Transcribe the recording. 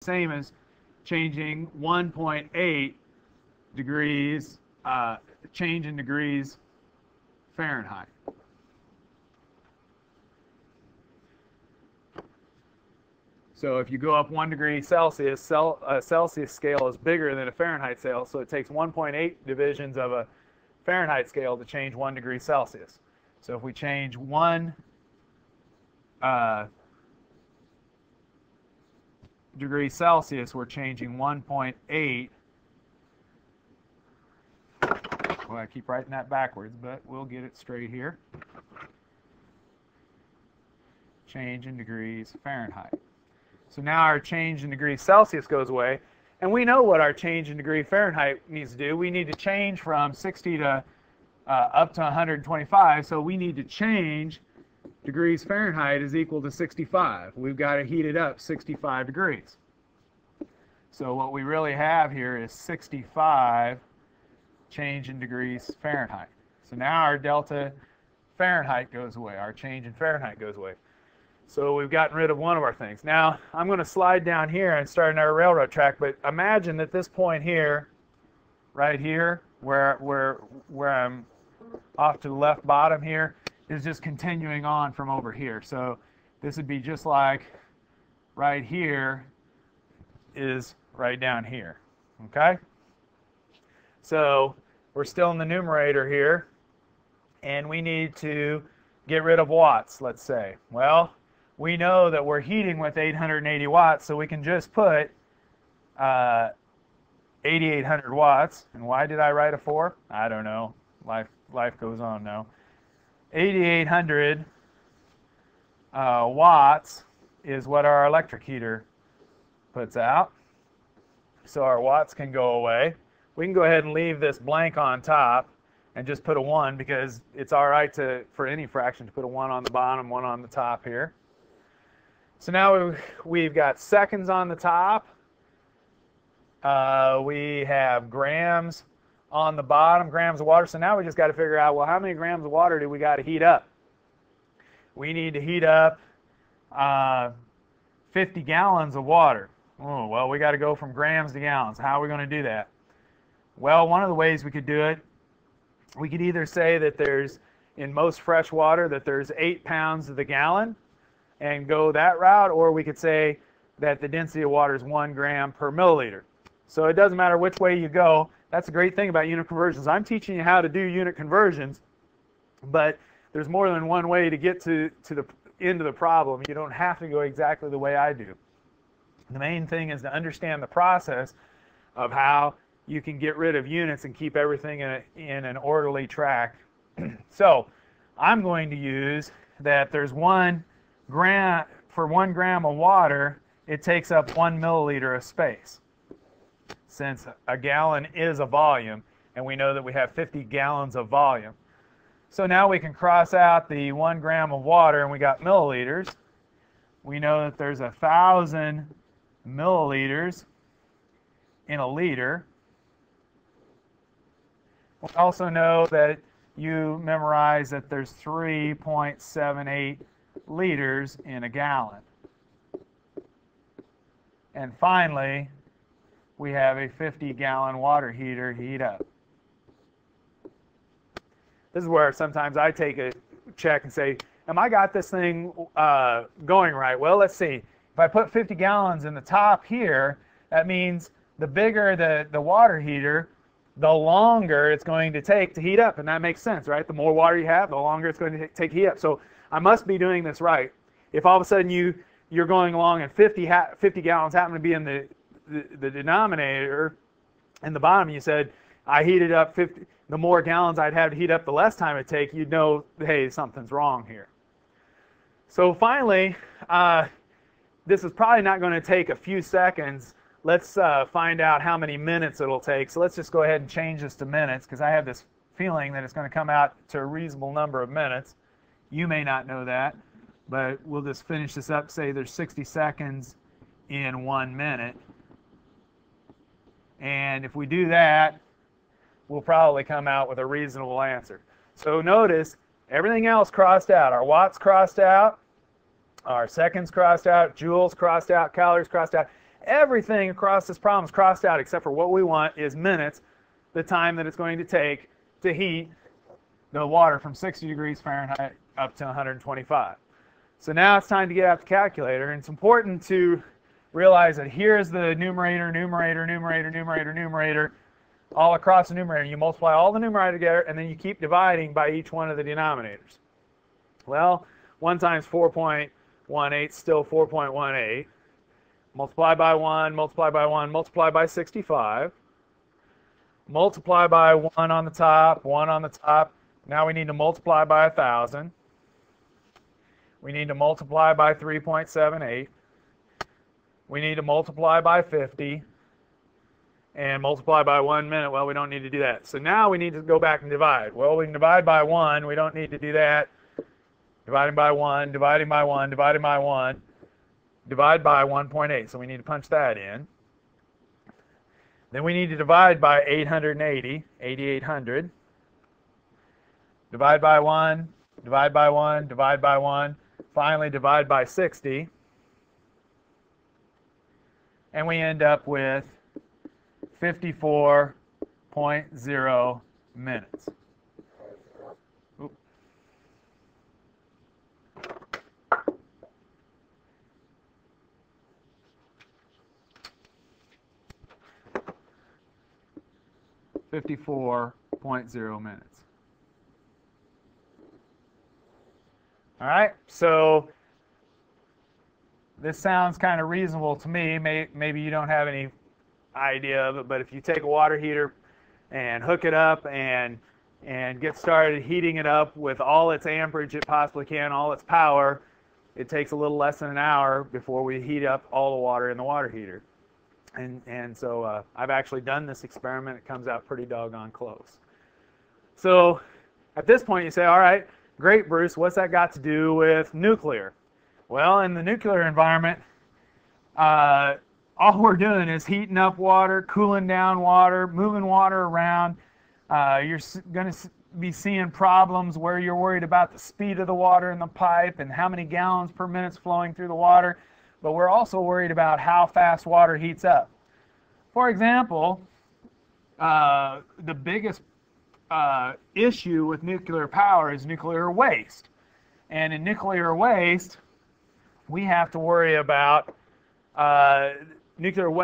same as changing 1.8 degrees, change in degrees Fahrenheit. So if you go up 1 degree Celsius, a Celsius scale is bigger than a Fahrenheit scale, so it takes 1.8 divisions of a Fahrenheit scale to change 1 degree Celsius. So if we change 1 degree Celsius, we're changing 1.8. Well, I keep writing that backwards, but we'll get it straight here. Change in degrees Fahrenheit. So now our change in degrees Celsius goes away, and we know what our change in degree Fahrenheit needs to do. We need to change from 60 to up to 125, so we need to change degrees Fahrenheit is equal to 65. We've got to heat it up 65 degrees. So what we really have here is 65 change in degrees Fahrenheit. So now our delta Fahrenheit goes away. Our change in Fahrenheit goes away. So we've gotten rid of one of our things. Now I'm going to slide down here and start another railroad track, but imagine that this point here, right here, where I'm off to the left bottom here, is just continuing on from over here. So this would be just like right here is right down here. Okay? So we're still in the numerator here, and we need to get rid of watts, let's say. Well, we know that we're heating with 880 watts, so we can just put 8,800 watts. And why did I write a 4? I don't know. Life goes on now. 8,800 watts is what our electric heater puts out. So our watts can go away. We can go ahead and leave this blank on top and just put a 1, because it's all right for any fraction to put a 1 on the bottom, 1 on the top here. So now we've got seconds on the top. We have grams on the bottom, grams of water. So now we just got to figure out, well, how many grams of water do we got to heat up? We need to heat up 50 gallons of water. Oh, well, we got to go from grams to gallons. How are we going to do that? Well, one of the ways we could do it, we could either say that there's, in most fresh water, that there's 8 pounds to the gallon and go that route, or we could say that the density of water is 1 gram per milliliter. So it doesn't matter which way you go. That's a great thing about unit conversions. I'm teaching you how to do unit conversions, but there's more than one way to get to the end of the problem. You don't have to go exactly the way I do. The main thing is to understand the process of how you can get rid of units and keep everything in an orderly track. So I'm going to use that there's 1 gram, for 1 gram of water, it takes up 1 milliliter of space. Since a gallon is a volume, and we know that we have 50 gallons of volume. So now we can cross out the 1 gram of water, and we got milliliters. We know that there's 1,000 milliliters in a liter. We also know that you memorize that there's 3.78 liters in a gallon. And finally, we have a 50-gallon water heater to heat up. This is where sometimes I take a check and say, am I got this thing going right? Well, let's see. If I put 50 gallons in the top here, that means the bigger the water heater, the longer it's going to take to heat up. And that makes sense, right? The more water you have, the longer it's going to take to heat up. So I must be doing this right. If all of a sudden you're going along and 50 gallons happen to be in the denominator, and the bottom you said, I heated up 50, the more gallons I'd have to heat up, the less time it'd take, you'd know, hey, something's wrong here. So finally, this is probably not going to take a few seconds. Let's find out how many minutes it'll take. So let's just go ahead and change this to minutes, because I have this feeling that it's going to come out to a reasonable number of minutes. You may not know that, but we'll just finish this up. Say there's 60 seconds in 1 minute. And if we do that, we'll probably come out with a reasonable answer. So notice everything else crossed out. Our watts crossed out, our seconds crossed out, joules crossed out, calories crossed out. Everything across this problem is crossed out except for what we want is minutes, the time that it's going to take to heat the water from 60 degrees Fahrenheit up to 125. So now it's time to get out the calculator, and it's important to realize that here's the numerator, numerator, numerator, numerator, numerator, all across the numerator. You multiply all the numerator together, and then you keep dividing by each one of the denominators. Well, 1 times 4.18 still 4.18. Multiply by 1, multiply by 1, multiply by 65. Multiply by 1 on the top, 1 on the top. Now we need to multiply by 1,000. We need to multiply by 3.78. We need to multiply by 50. And multiply by 1 minute. Well, we don't need to do that. So now we need to go back and divide. Well, we can divide by 1. We don't need to do that. Dividing by 1, dividing by 1, dividing by 1. Divide by 1.8. So we need to punch that in. Then we need to divide by 880, 8,800. Divide by 1, divide by 1, divide by 1. Finally, divide by 60. And we end up with 54.0 minutes. Oop. .0 minutes. All right, so this sounds kind of reasonable to me. Maybe you don't have any idea of it, but if you take a water heater and hook it up and get started heating it up with all its amperage it possibly can, all its power, it takes a little less than an hour before we heat up all the water in the water heater. And so I've actually done this experiment. It comes out pretty doggone close. So at this point you say, all right, great, Bruce, what's that got to do with nuclear? Well, in the nuclear environment, all we're doing is heating up water, cooling down water, moving water around. You're going to be seeing problems where you're worried about the speed of the water in the pipe and how many gallons per minute is flowing through the water. But we're also worried about how fast water heats up. For example, the biggest issue with nuclear power is nuclear waste. And in nuclear waste, we have to worry about nuclear waste.